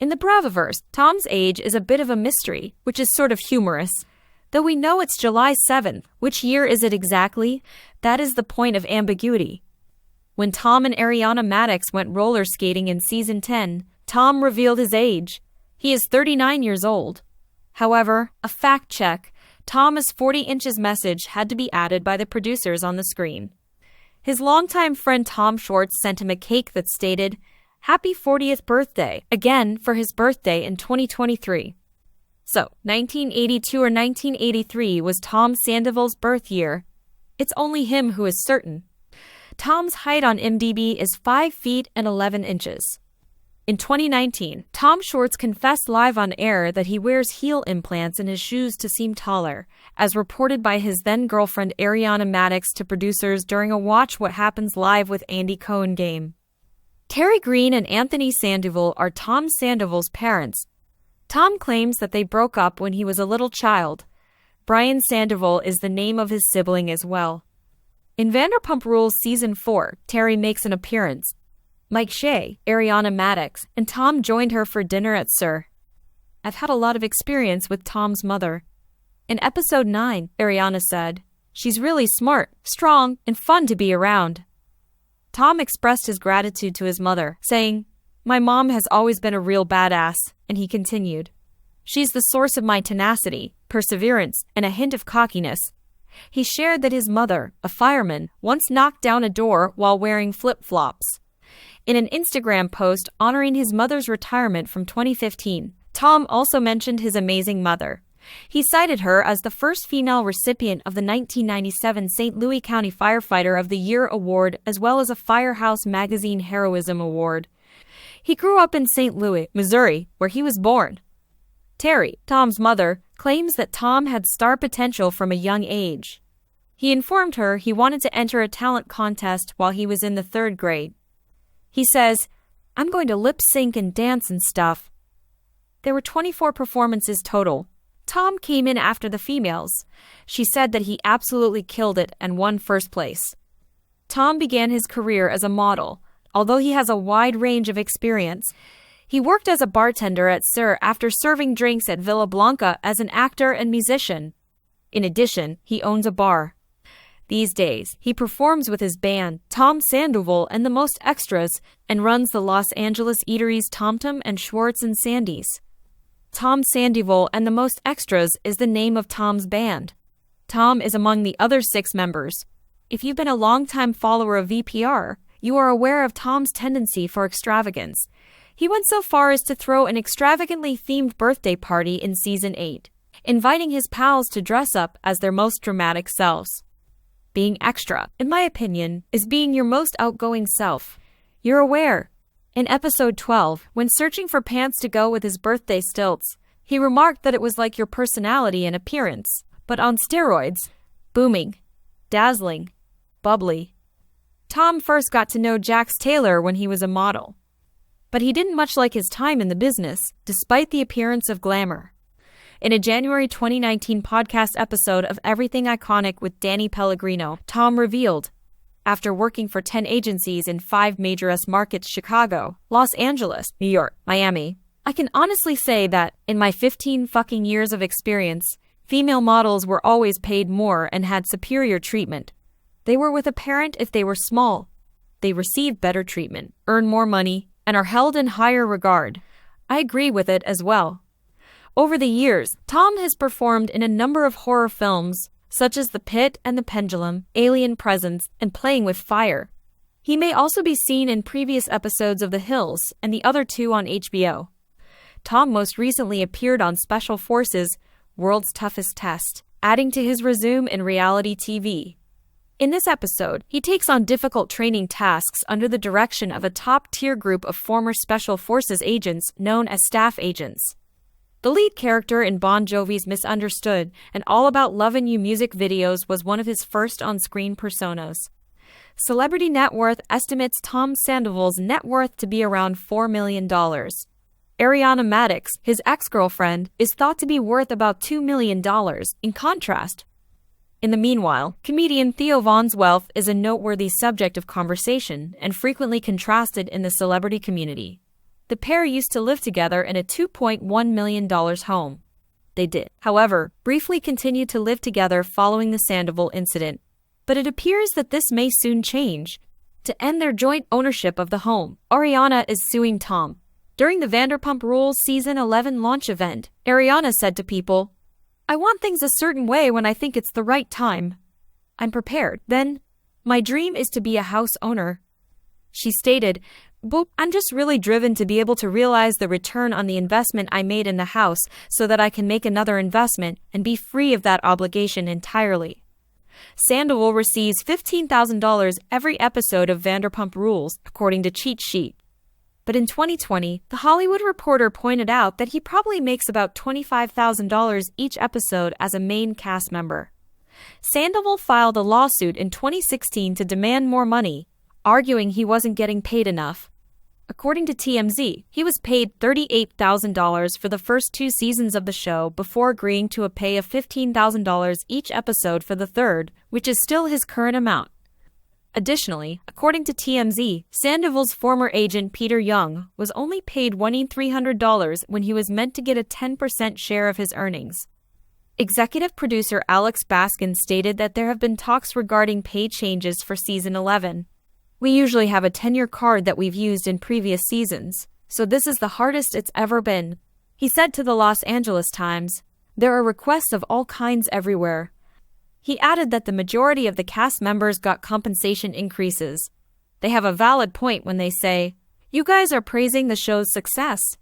In the Bravoverse, Tom's age is a bit of a mystery, which is sort of humorous. Though we know it's July 7th, which year is it exactly? That is the point of ambiguity. When Tom and Ariana Madix went roller skating in season 10, Tom revealed his age. He is 39 years old. However, a fact check, Tom is 40 inches message had to be added by the producers on the screen. His longtime friend Tom Schwartz sent him a cake that stated, "Happy 40th birthday," again for his birthday in 2023. So, 1982 or 1983 was Tom Sandoval's birth year. It's only him who is certain. Tom's height on IMDb is 5 feet and 11 inches. In 2019, Tom Schwartz confessed live on air that he wears heel implants in his shoes to seem taller, as reported by his then-girlfriend Ariana Madix to producers during a Watch What Happens Live with Andy Cohen game. Terry Green and Anthony Sandoval are Tom Sandoval's parents. Tom claims that they broke up when he was a little child. Brian Sandoval is the name of his sibling as well. In Vanderpump Rules Season 4, Terry makes an appearance. Mike Shea, Ariana Madix, and Tom joined her for dinner at Sir. I've had a lot of experience with Tom's mother. In Episode 9, Ariana said, "She's really smart, strong, and fun to be around." Tom expressed his gratitude to his mother, saying, "My mom has always been a real badass," and he continued, "She's the source of my tenacity, perseverance, and a hint of cockiness." He shared that his mother, a fireman, once knocked down a door while wearing flip-flops. In an Instagram post honoring his mother's retirement from 2015, Tom also mentioned his amazing mother. He cited her as the first female recipient of the 1997 St. Louis County Firefighter of the Year Award as well as a Firehouse Magazine Heroism Award. He grew up in St. Louis, Missouri, where he was born. Terry, Tom's mother, claims that Tom had star potential from a young age. He informed her he wanted to enter a talent contest while he was in the 3rd grade. He says, "I'm going to lip sync and dance and stuff." There were 24 performances total. Tom came in after the females. She said that he absolutely killed it and won first place. Tom began his career as a model, although he has a wide range of experience. He worked as a bartender at Sir after serving drinks at Villa Blanca as an actor and musician. In addition, he owns a bar. These days, he performs with his band, Tom Sandoval and the Most Extras, and runs the Los Angeles eateries Tom Tom and Schwartz and Sandy's. Tom Sandoval and the Most Extras is the name of Tom's band. Tom is among the other 6 members. If you've been a longtime follower of VPR, you are aware of Tom's tendency for extravagance. He went so far as to throw an extravagantly themed birthday party in Season 8, inviting his pals to dress up as their most dramatic selves. Being extra, in my opinion, is being your most outgoing self. You're aware. In Episode 12, when searching for pants to go with his birthday stilts, he remarked that it was like your personality and appearance, but on steroids. Booming. Dazzling. Bubbly. Tom first got to know Jax Taylor when he was a model. But he didn't much like his time in the business, despite the appearance of glamour. In a January 2019 podcast episode of Everything Iconic with Danny Pellegrino, Tom revealed, after working for 10 agencies in 5 major US markets: Chicago, Los Angeles, New York, Miami, I can honestly say that, in my 15 fucking years of experience, female models were always paid more and had superior treatment. They were with a parent if they were small. They received better treatment, earn more money, and are held in higher regard. I agree with it as well. Over the years, Tom has performed in a number of horror films, such as The Pit and the Pendulum, Alien Presence, and Playing with Fire. He may also be seen in previous episodes of The Hills and the other 2 on HBO. Tom most recently appeared on Special Forces, World's Toughest Test, adding to his resume in reality TV. In this episode, he takes on difficult training tasks under the direction of a top-tier group of former Special Forces agents known as staff agents. The lead character in Bon Jovi's Misunderstood and All About Lovin' You music videos was one of his first on-screen personas. Celebrity Net Worth estimates Tom Sandoval's net worth to be around $4 million. Ariana Madix, his ex-girlfriend, is thought to be worth about $2 million, in contrast. In the meanwhile, comedian Theo Von's wealth is a noteworthy subject of conversation and frequently contrasted in the celebrity community. The pair used to live together in a $2.1 million home. They did, however, briefly continue to live together following the Sandoval incident. But it appears that this may soon change. To end their joint ownership of the home, Ariana is suing Tom. During the Vanderpump Rules Season 11 launch event, Ariana said to People, "I want things a certain way when I think it's the right time. I'm prepared, then. My dream is to be a house owner." She stated, "But I'm just really driven to be able to realize the return on the investment I made in the house so that I can make another investment and be free of that obligation entirely." Sandoval receives $15,000 every episode of Vanderpump Rules, according to Cheat Sheet. But in 2020, The Hollywood Reporter pointed out that he probably makes about $25,000 each episode as a main cast member. Sandoval filed a lawsuit in 2016 to demand more money, arguing he wasn't getting paid enough. According to TMZ, he was paid $38,000 for the first 2 seasons of the show before agreeing to a pay of $15,000 each episode for the third, which is still his current amount. Additionally, according to TMZ, Sandoval's former agent Peter Young was only paid $1,300 when he was meant to get a 10% share of his earnings. Executive producer Alex Baskin stated that there have been talks regarding pay changes for season 11. "We usually have a tenure card that we've used in previous seasons, so this is the hardest it's ever been," he said to the Los Angeles Times. "There are requests of all kinds everywhere." He added that the majority of the cast members got compensation increases. "They have a valid point when they say, 'You guys are praising the show's success.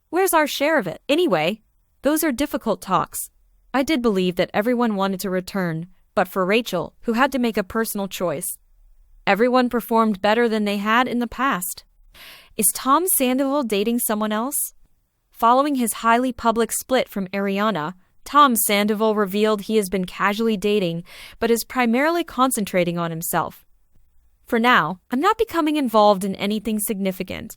Where's our share of it?' Anyway, those are difficult talks. I did believe that everyone wanted to return, but for Rachel, who had to make a personal choice, everyone performed better than they had in the past." Is Tom Sandoval dating someone else? Following his highly public split from Ariana, Tom Sandoval revealed he has been casually dating, but is primarily concentrating on himself. "For now, I'm not becoming involved in anything significant.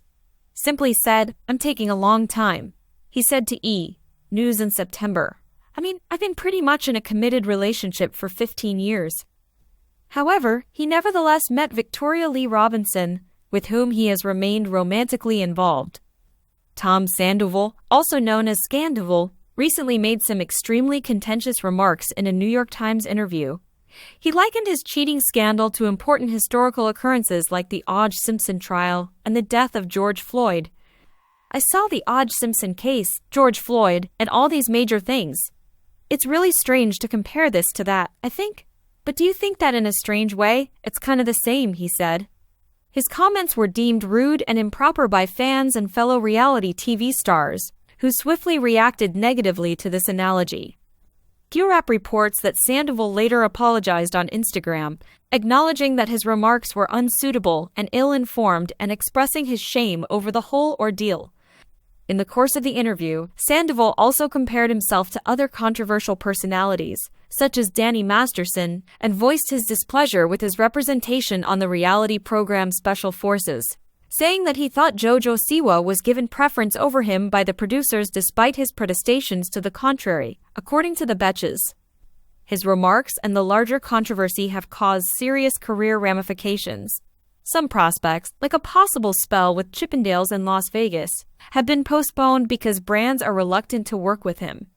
Simply said, I'm taking a long time," he said to E! News in September. I've been pretty much in a committed relationship for 15 years. However, he nevertheless met Victoria Lee Robinson, with whom he has remained romantically involved. Tom Sandoval, also known as Scandoval, recently made some extremely contentious remarks in a New York Times interview. He likened his cheating scandal to important historical occurrences like the O.J. Simpson trial and the death of George Floyd. "I saw the O.J. Simpson case, George Floyd, and all these major things. It's really strange to compare this to that, I think. But do you think that in a strange way, it's kind of the same," he said. His comments were deemed rude and improper by fans and fellow reality TV stars, who swiftly reacted negatively to this analogy. QRAP reports that Sandoval later apologized on Instagram, acknowledging that his remarks were unsuitable and ill-informed and expressing his shame over the whole ordeal. In the course of the interview, Sandoval also compared himself to other controversial personalities, such as Danny Masterson, and voiced his displeasure with his representation on the reality program Special Forces, saying that he thought JoJo Siwa was given preference over him by the producers despite his protestations to the contrary, according to the Betches. His remarks and the larger controversy have caused serious career ramifications. Some prospects, like a possible spell with Chippendales in Las Vegas, have been postponed because brands are reluctant to work with him.